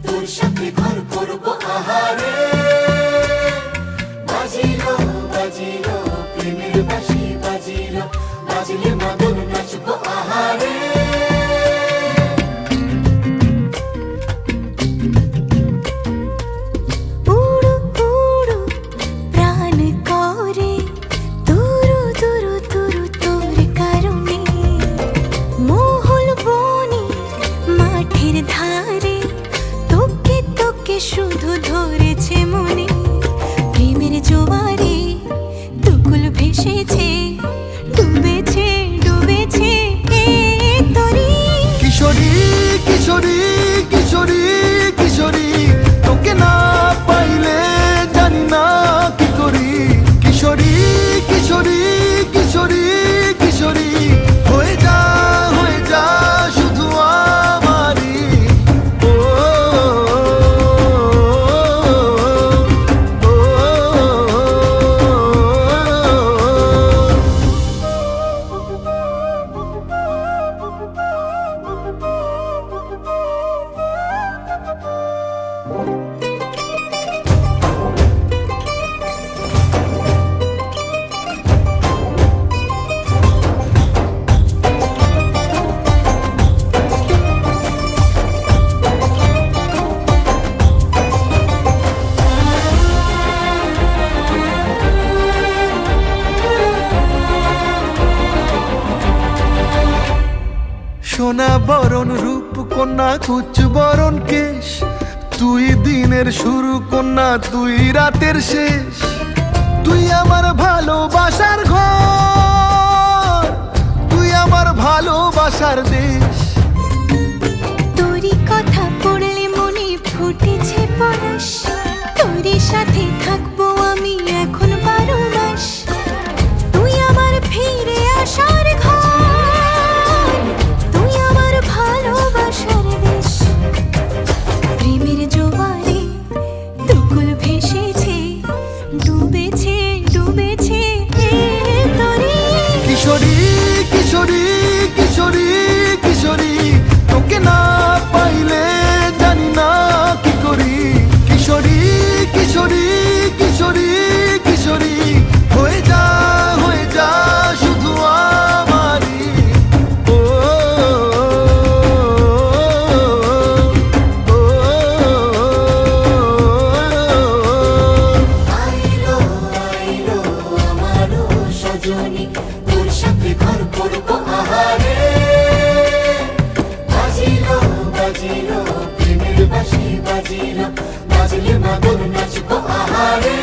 তোর সাথে ঘর করবো আহারে। বাজিলো বাজিলো প্রেমের বাঁশি বাজিলো, বাজলে মদন নাচবো আহারে। শুধু ধরেছে মনে প্রেমের জোয়ারে, দুকুল ভেসেছে, ডুবেছে ডুবেছে তরি। কিশোরী কিশোরী কিশোরী কিশোরী, তোকে না পাইলে জানি না কি করি। কিশোরী কিশোরী কিশোরী কিশোরী, হয়ে যা শুধু আমারই। ও সোনা বরণ রূপ কন্যা কুচ বরণ কেশ, তুই দিনের শুরু কন্যা তুই রাতের শেষ। তুই আমার ভালোবাসার ঘর, তুই আমার ভালোবাসার দেশ। তোরই কথা পড়লে মনে ফুটেছে পরশ, তোরই সাথে থাকবো আমি এখন 12 মাস। তুই আমার ফিরে আসার ঘর, তুই আমার ভালোবাসার দেশ। প্রেমের জোয়ারে দুকুল ভেসেছে, ডুবেছে ডুবেছে তরি। কিশোরী কিশোরী কিশোরী কিশোরী, তোকে না পাইলে জানি না কি করি। কিশোরী কিশোরী কিশোরী কিশোরী, হয়ে যা শুধু আমারই। ও আইলো আইলো আমারও সজনী, তোর সাথে ঘর করবো আহারে। বাজিলো বাজিলো প্রেমের বাঁশি বাজিলো, বাজলে মদন নাচবো আহারে।